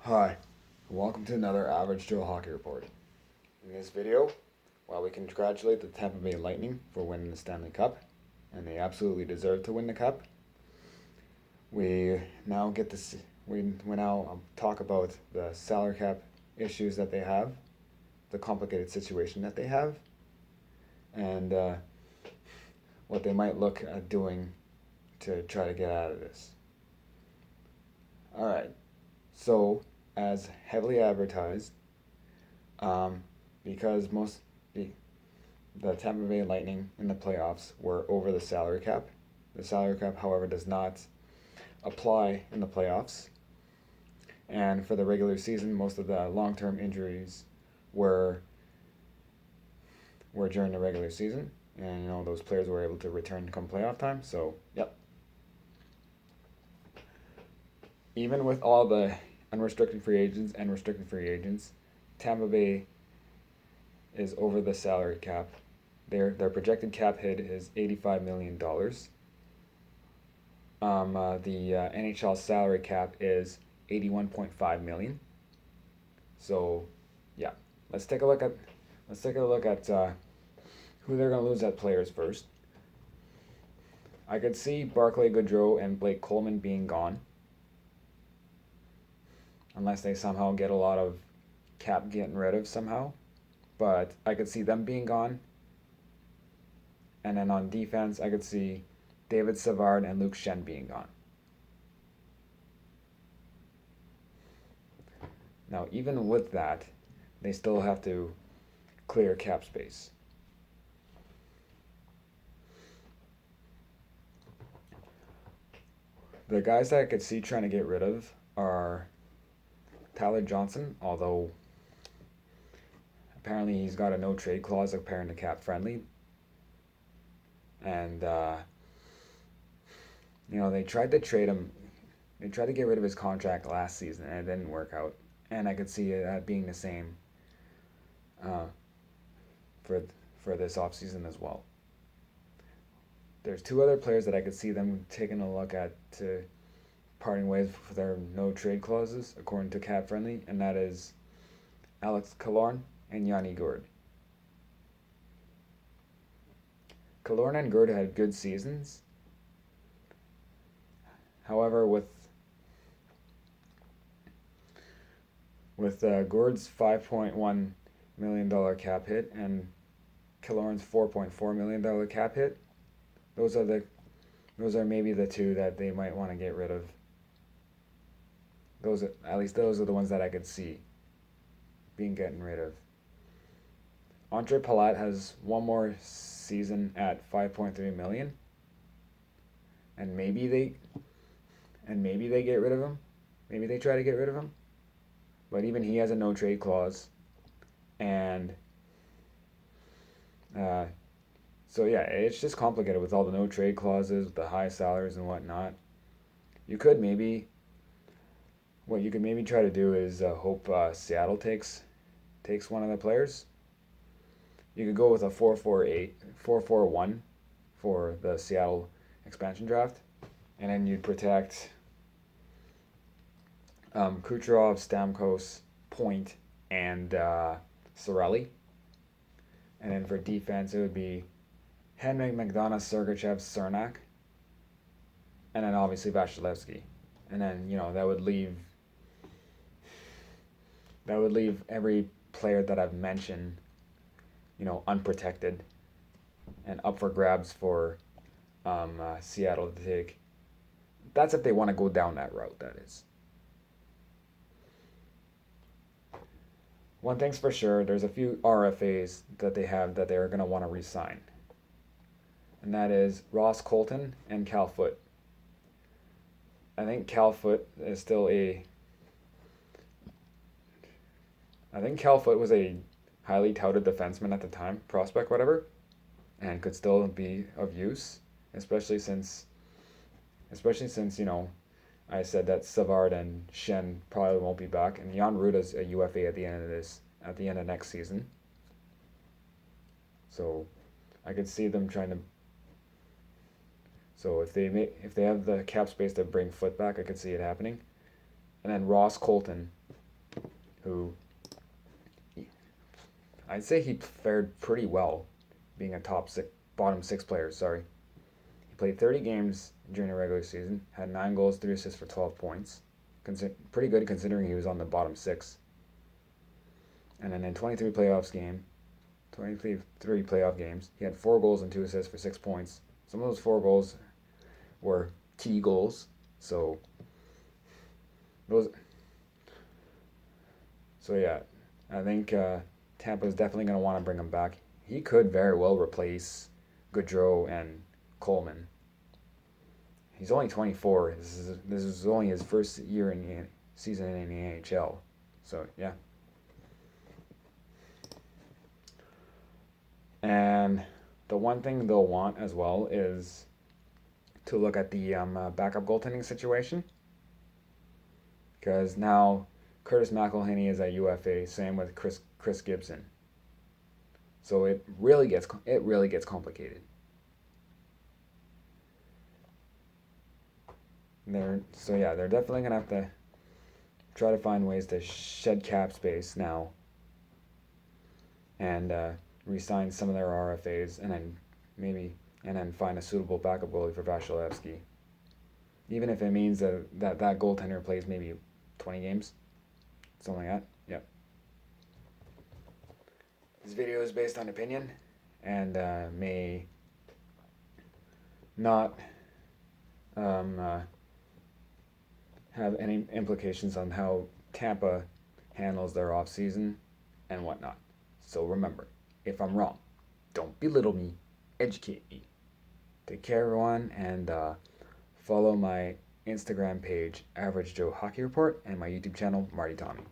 Hi, welcome to another Average Joe Hockey Report. In this video, while we congratulate the Tampa Bay Lightning for winning the Stanley Cup, and they absolutely deserve to win the cup, we now get this. We now talk about the salary cap issues that they have, the complicated situation that they have, and what they might look at doing to try to get out of this. All right, so as heavily advertised, um, because the Tampa Bay Lightning in the playoffs were over the salary cap. The salary cap, however, does not apply in the playoffs. And for the regular season, most of the long-term injuries were during the regular season, and those players were able to return come playoff time. So, yep. Even with all the unrestricted free agents and restricted free agents, Tampa Bay is over the salary cap. Their projected cap hit is $85 million. The NHL salary cap is 81.5 million. So, yeah, let's take a look at who they're going to lose at players first. I could see Barclay Goodrow and Blake Coleman being gone, unless they somehow get a lot of cap getting rid of somehow. But I could see them being gone. And then on defense, I could see David Savard and Luke Schenn being gone. Now, even with that, they still have to clear cap space. The guys that I could see trying to get rid of are Tyler Johnson, although apparently he's got a no trade clause apparent to cap friendly. And, they tried to trade him. They tried to get rid of his contract last season, and it didn't work out. And I could see that being the same uh, for this offseason as well. There's two other players that I could see them taking a look at to parting ways for their no trade clauses, according to Cap Friendly, and that is Alex Killorn and Yanni Gourde. Killorn and Gourde had good seasons. However, with Gourde's $5.1 million cap hit and Killorn's $4.4 million cap hit, those are maybe the two that they might want to get rid of. Those are the ones that I could see being getting rid of. Andre Palat has one more season at 5.3 million, and maybe they get rid of him. Maybe they try to get rid of him. But even he has a no trade clause, and so yeah, it's just complicated with all the no trade clauses, the high salaries and whatnot. What you could maybe try to do is hope Seattle takes one of the players. You could go with a 4-4-1 for the Seattle expansion draft, and then you'd protect Kucherov, Stamkos, Point, and Sorelli. And then for defense, it would be Henrik, McDonough, Sergachev, Cernak, and then obviously Vasilevsky. And then that would leave every player that I've mentioned, unprotected and up for grabs for Seattle to take. That's if they want to go down that route, that is. One thing's for sure, there's a few RFAs that they have that they're going to want to re-sign. And that is Ross Colton and Cal Foote. I think Cal Foote was a highly touted defenseman at the time, prospect, whatever, and could still be of use, especially since I said that Savard and Schenn probably won't be back, and Jan Ruda's a UFA at the end of next season. So I could see them trying to. So if they have the cap space to bring Foote back, I could see it happening. And then Ross Colton, who I'd say he fared pretty well, being a bottom six player. Sorry, he played 30 games during the regular season, had 9 goals, 3 assists for 12 points. Pretty good considering he was on the bottom six. And then in 23 playoff games, he had 4 goals and 2 assists for 6 points. Some of those 4 goals were key goals. So those. So yeah, I think Tampa is definitely going to want to bring him back. He could very well replace Gaudreau and Coleman. He's only 24. This is only his first year in the season in the NHL. So yeah. And the one thing they'll want as well is to look at the backup goaltending situation, because now Curtis McElhinney is at UFA. Same with Chris Gibson. So it really gets complicated. They're definitely gonna have to try to find ways to shed cap space now, and re-sign some of their RFAs, and then find a suitable backup goalie for Vasilevsky. Even if it means that goaltender plays maybe 20 games, something like that. Yep. This video is based on opinion, and may not have any implications on how Tampa handles their off season and whatnot. So remember, if I'm wrong, don't belittle me, educate me. Take care, everyone, and follow my Instagram page, Average Joe Hockey Report, and my YouTube channel, Marty Tommy.